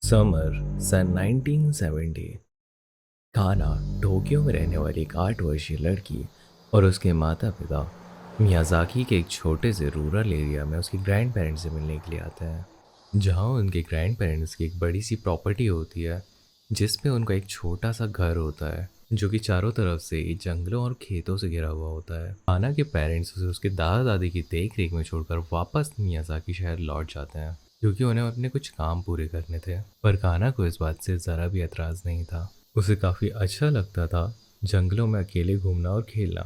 Summer सन 1970। काना Tokyo में रहने वाली एक 8 वर्षीय लड़की और उसके माता पिता मियाजाकी के एक छोटे से रूरल एरिया में उसके ग्रैंड पेरेंट्स से मिलने के लिए आते हैं, जहाँ उनके ग्रैंड पेरेंट्स की एक बड़ी सी प्रॉपर्टी होती है, जिसपे उनका एक छोटा सा घर होता है जो कि चारों तरफ से जंगलों और खेतों से घिरा हुआ होता है। काना के पेरेंट्स उसे उसके दादा दादी की देख रेख में छोड़कर वापस मियाजाकी शहर लौट जाते हैं, क्योंकि उन्हें अपने कुछ काम पूरे करने थे। पर काना को इस बात से ज़रा भी एतराज़ नहीं था। उसे काफ़ी अच्छा लगता था जंगलों में अकेले घूमना और खेलना,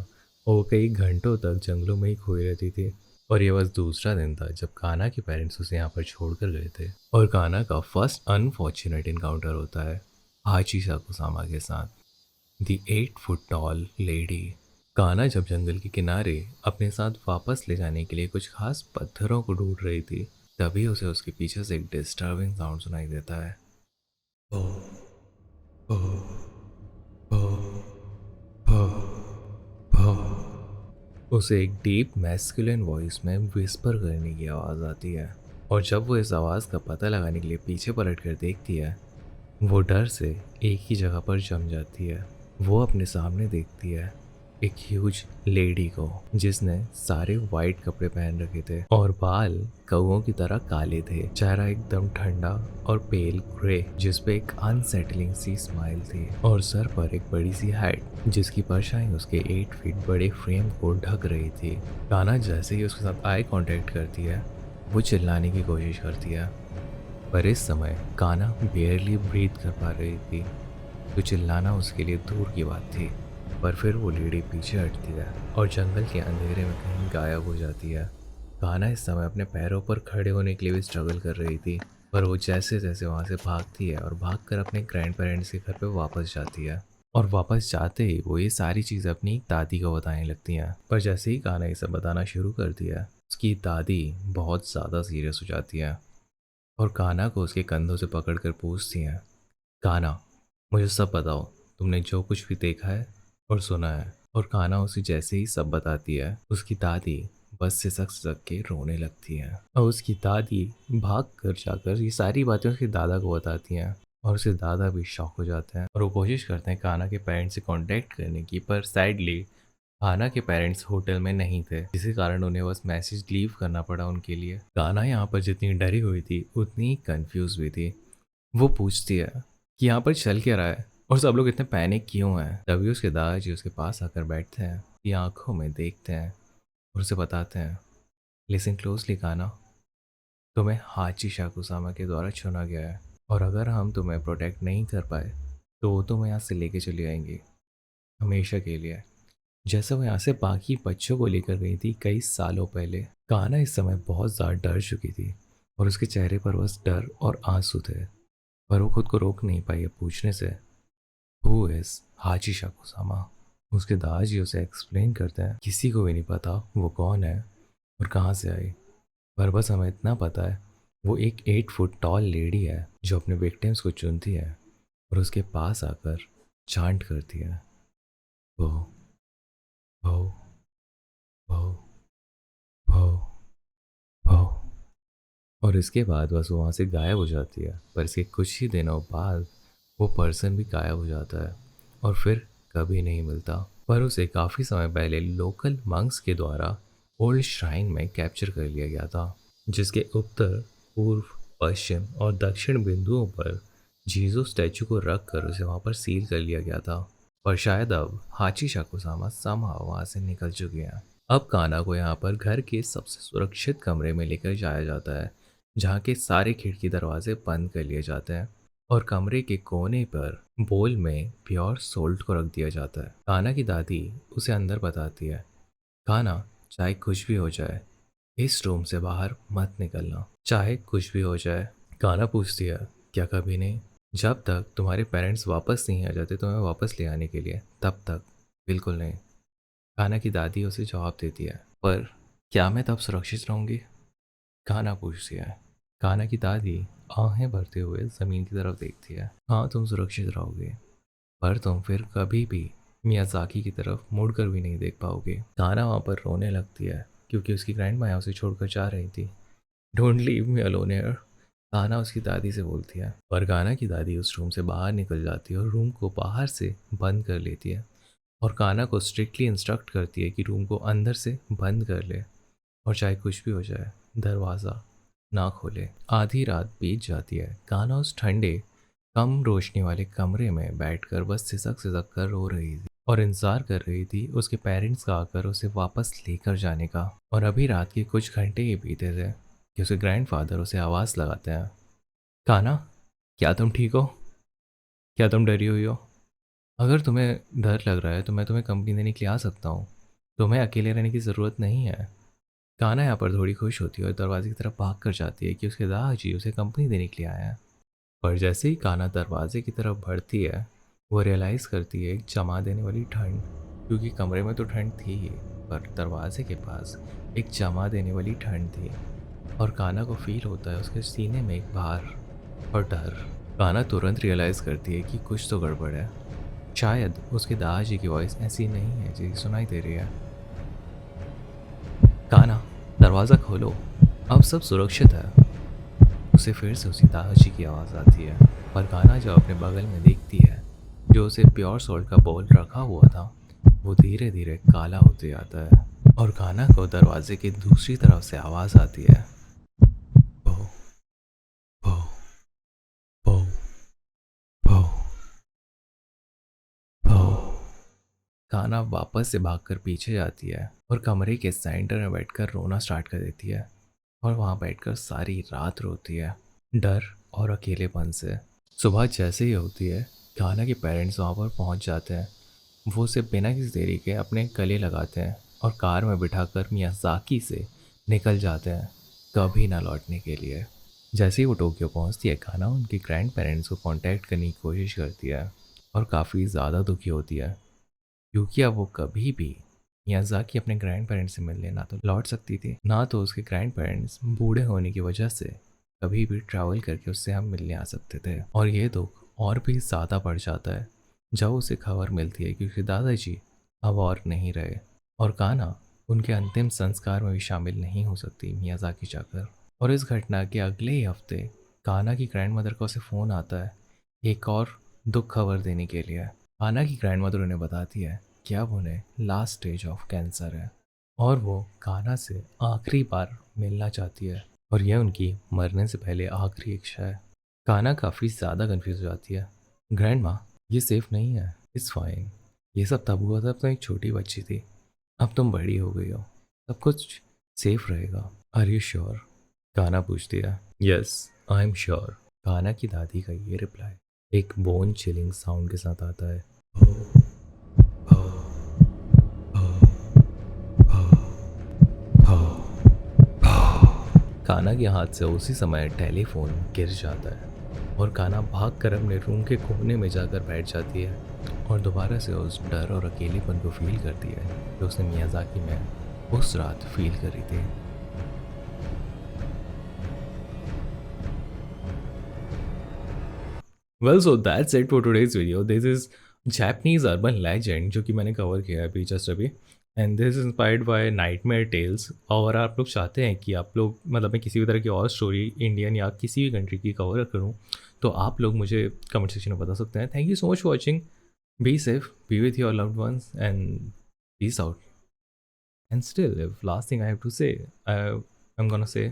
और वो कई घंटों तक जंगलों में ही खोई रहती थी। और ये बस दूसरा दिन था जब काना के पेरेंट्स उसे यहाँ पर छोड़कर गए थे, और काना का फर्स्ट अनफॉर्चुनेट इनकाउंटर होता है हाची साकुसामा के साथ, द 8 फुट टॉल लेडी। काना जब जंगल के किनारे अपने साथ वापस ले जाने के लिए कुछ खास पत्थरों को ढूंढ रही थी, तभी उसे उसके पीछे से एक डिस्टर्बिंग साउंड सुनाई देता है। ओ, ओ, ओ, ओ, ओ। उसे एक डीप मैस्कुलिन वॉइस में विस्पर करने की आवाज़ आती है, और जब वो इस आवाज़ का पता लगाने के लिए पीछे पलट कर देखती है, वो डर से एक ही जगह पर जम जाती है। वो अपने सामने देखती है एक ह्यूज लेडी को, जिसने सारे वाइट कपड़े पहन रखे थे और बाल कौओं की तरह काले थे। चेहरा एकदम ठंडा और पेल ग्रे, जिस पे एक अनसेटलिंग सी स्माइल थी, और सर पर एक बड़ी सी हैट जिसकी परछाई उसके 8 फीट बड़े फ्रेम को ढक रही थी। काना जैसे ही उसके साथ आई कांटेक्ट करती है, वो चिल्लाने की कोशिश करती है, पर इस समय काना बेयरली ब्रीथ कर पा रही थी, तो चिल्लाना उसके लिए दूर की बात थी। पर फिर वो लेडी पीछे हटती है और जंगल के अंधेरे में कहीं गायब हो जाती है। काना इस समय अपने पैरों पर खड़े होने के लिए भी स्ट्रगल कर रही थी, पर वो जैसे जैसे वहाँ से भागती है और भागकर अपने ग्रैंड पेरेंट्स के घर पे वापस जाती है। और वापस जाते ही वो ये सारी चीज़ अपनी दादी को बताने लगती हैं। पर जैसे ही काना ये सब बताना शुरू करती है, उसकी दादी बहुत ज़्यादा सीरियस हो जाती है और काना को उसके कंधों से पकड़कर पूछती हैं, काना, मुझे सब बताओ, तुमने जो कुछ भी देखा है और सुना है। और काना उसे जैसे ही सब बताती है, उसकी दादी बस सिसक के रोने लगती है, और उसकी दादी भाग कर जाकर ये सारी बातें उसके दादा को बताती हैं, और उसके दादा भी शॉक हो जाते हैं और वो कोशिश करते हैं काना के पेरेंट्स से कांटेक्ट करने की। पर सैडली काना के पेरेंट्स होटल में नहीं थे, जिसके कारण उन्हें बस मैसेज लीव करना पड़ा उनके लिए। काना यहाँ पर जितनी डरी हुई थी उतनी ही कंफ्यूज भी थी। वो पूछती है कि यहाँ पर चल क्या रहा है और सब लोग इतने पैनिक क्यों हैं। तभी उसके दादाजी उसके पास आकर बैठते हैं, ये आंखों में देखते हैं और उसे बताते हैं, लिसन क्लोजली काना, तुम्हें हाची शाकुसामा के द्वारा चुना गया है, और अगर हम तुम्हें प्रोटेक्ट नहीं कर पाए तो वो तुम्हें यहाँ से लेके चली आएंगी हमेशा के लिए, जैसे वो यहाँ से बाकी बच्चों को लेकर गई थी कई सालों पहले। काना इस समय बहुत ज़्यादा डर चुकी थी और उसके चेहरे पर बस डर और आंसू थे, पर वो खुद को रोक नहीं पाई पूछने से, हु इज हाजी शाकुसामा। उसके दादाजी उसे एक्सप्लेन करते हैं, किसी को भी नहीं पता वो कौन है और कहाँ से आई, पर बस हमें इतना पता है वो एक 8 फुट टॉल लेडी है जो अपने विक्टिम्स को चुनती है और उसके पास आकर चांट करती है, वो वो वो वो वो, और इसके बाद बस वो वहाँ से गायब हो जाती है। पर इसके कुछ ही दिनों बाद वो पर्सन भी गायब हो जाता है और फिर कभी नहीं मिलता। पर उसे काफ़ी समय पहले लोकल मंक्स के द्वारा ओल्ड श्राइन में कैप्चर कर लिया गया था, जिसके उत्तर, पूर्व, पश्चिम और दक्षिण बिंदुओं पर जीसस स्टैचू को रख कर उसे वहाँ पर सील कर लिया गया था। पर शायद अब हाची शाकुसामा समहाउ वहाँ से निकल चुके हैं। अब काना को यहाँ पर घर के सबसे सुरक्षित कमरे में लेकर जाया जाता है, जहाँ के सारे खिड़की दरवाजे बंद कर लिए जाते हैं, और कमरे के कोने पर बोल में प्योर सोल्ट को रख दिया जाता है। काना की दादी उसे अंदर बताती है, काना, चाहे कुछ भी हो जाए इस रूम से बाहर मत निकलना, चाहे कुछ भी हो जाए। काना पूछती है, क्या कभी नहीं? जब तक तुम्हारे पेरेंट्स वापस नहीं आ जाते तुम्हें वापस ले आने के लिए, तब तक बिल्कुल नहीं। काना की दादी उसे जवाब देती है, पर क्या मैं तब सुरक्षित रहूंगी? काना पूछती है। काना की दादी आंखें भरते हुए जमीन की तरफ देखती है, हाँ तुम सुरक्षित रहोगे, पर तुम फिर कभी भी मियाजाकी की तरफ मुड़कर भी नहीं देख पाओगे। काना वहाँ पर रोने लगती है क्योंकि उसकी ग्रैंड माया उसे छोड़कर जा रही थी। Don't leave me alone here, काना उसकी दादी से बोलती है, पर काना की दादी उस रूम से बाहर निकल जाती है और रूम को बाहर से बंद कर लेती है और काना को स्ट्रिक्टली इंस्ट्रक्ट करती है कि रूम को अंदर से बंद कर ले और चाहे कुछ भी हो जाए दरवाज़ा ना खोले। आधी रात बीत जाती है। काना उस ठंडे कम रोशनी वाले कमरे में बैठकर बस सिसक सिसक कर रो रही थी और इंतजार कर रही थी उसके पेरेंट्स का आकर उसे वापस लेकर जाने का। और अभी रात के कुछ घंटे ही बीते थे कि उसके ग्रैंडफादर उसे आवाज़ लगाते हैं, काना, क्या तुम ठीक हो? क्या तुम डरी हुई हो? अगर तुम्हें डर लग रहा है तो मैं तुम्हें कंपनी देने के लिए आ सकता हूँ। तुम्हें अकेले रहने की ज़रूरत नहीं है। काना यहाँ पर थोड़ी खुश होती है और दरवाजे की तरफ भाग कर जाती है कि उसके दादाजी उसे कंपनी देने के लिए आए हैं। पर जैसे ही काना दरवाजे की तरफ बढ़ती है, वो रियलाइज़ करती है एक जमा देने वाली ठंड, क्योंकि कमरे में तो ठंड थी ही, पर दरवाजे के पास एक जमा देने वाली ठंड थी। और काना को फील होता है उसके सीने में एक भार और डर। काना तुरंत रियलाइज़ करती है कि कुछ तो गड़बड़ है। शायद उसके दादाजी की वॉइस ऐसी नहीं है जैसी सुनाई दे रही है। काना, दरवाज़ा खोलो, अब सब सुरक्षित है। उसे फिर से उसी दादाजी की आवाज़ आती है। पर काना जब अपने बगल में देखती है, जो उसे प्योर सोल्ट का बोल रखा हुआ था, वो धीरे धीरे काला होते जाता है। और काना को दरवाजे की दूसरी तरफ से आवाज़ आती है, भो भो भो भो भो। काना वापस से भागकर पीछे जाती है और कमरे के सेंटर में बैठकर रोना स्टार्ट कर देती है और वहाँ बैठकर सारी रात रोती है, डर और अकेलेपन से। सुबह जैसे ही होती है, काना के पेरेंट्स वहाँ पर पहुँच जाते हैं। वो उसे बिना किसी देरी के अपने गले लगाते हैं और कार में बिठाकर मियाज़ाकी से निकल जाते हैं, कभी ना लौटने के लिए। जैसे ही वो टोक्यो पहुँचती है, काना उनके ग्रैंड पेरेंट्स को कांटेक्ट करने की कोशिश करती है और काफ़ी ज़्यादा दुखी होती है, क्योंकि अब वो कभी भी मियाज़ाकी अपने ग्रैंड पेरेंट्स से मिलने ना तो लौट सकती थी, ना तो उसके ग्रैंड पेरेंट्स बूढ़े होने की वजह से कभी भी ट्रैवल करके उससे हम मिलने आ सकते थे। और ये दुख और भी ज़्यादा बढ़ जाता है जब उसे खबर मिलती है कि उसके दादाजी अब और नहीं रहे और काना उनके अंतिम संस्कार में भी शामिल नहीं हो सकती मियाज़ाकी जाकर। और इस घटना के अगले ही हफ्ते काना की ग्रैंड मदर का उसे फ़ोन आता है एक और दुख खबर देने के लिए। काना की ग्रैंड मदर उन्हें बताती है कि अब उन्हें लास्ट स्टेज ऑफ कैंसर है और वो काना से आखिरी बार मिलना चाहती है और यह उनकी मरने से पहले आखिरी इच्छा है। काना काफ़ी ज़्यादा कंफ्यूज हो जाती है। ग्रैंड माँ, ये सेफ नहीं है। It's fine. ये सब तब हुआ था जब तुम एक छोटी बच्ची थी, अब तुम बड़ी हो गई हो, सब कुछ सेफ रहेगा। Are you sure? काना पूछती है। Yes, I am sure. Kana की दादी का ये रिप्लाई एक बोन चिलिंग साउंड के साथ आता है। "हो, हो, हो, हो, हो, हो।" काना के हाथ से उसी समय टेलीफोन गिर जाता है और काना भाग कर अपने रूम के कोने में जाकर बैठ जाती है और दोबारा से उस डर और अकेलेपन को फील करती है जो उसने मियाज़ाकी में उस रात फील करी थी। Well, so that's it for today's video. This is Japanese urban legend जो कि मैंने कवर किया है अभी जस्ट अभी, and this is inspired by nightmare tales. और आप लोग चाहते हैं कि आप लोग मतलब मैं किसी भी तरह की और स्टोरी इंडियन या किसी भी कंट्री की कवर करूं, तो आप लोग मुझे कमेंट सेक्शन में बता सकते हैं। Thank you so much for watching. Be safe, B with your loved ones, and peace out. And still, if last thing I have to say, I'm gonna say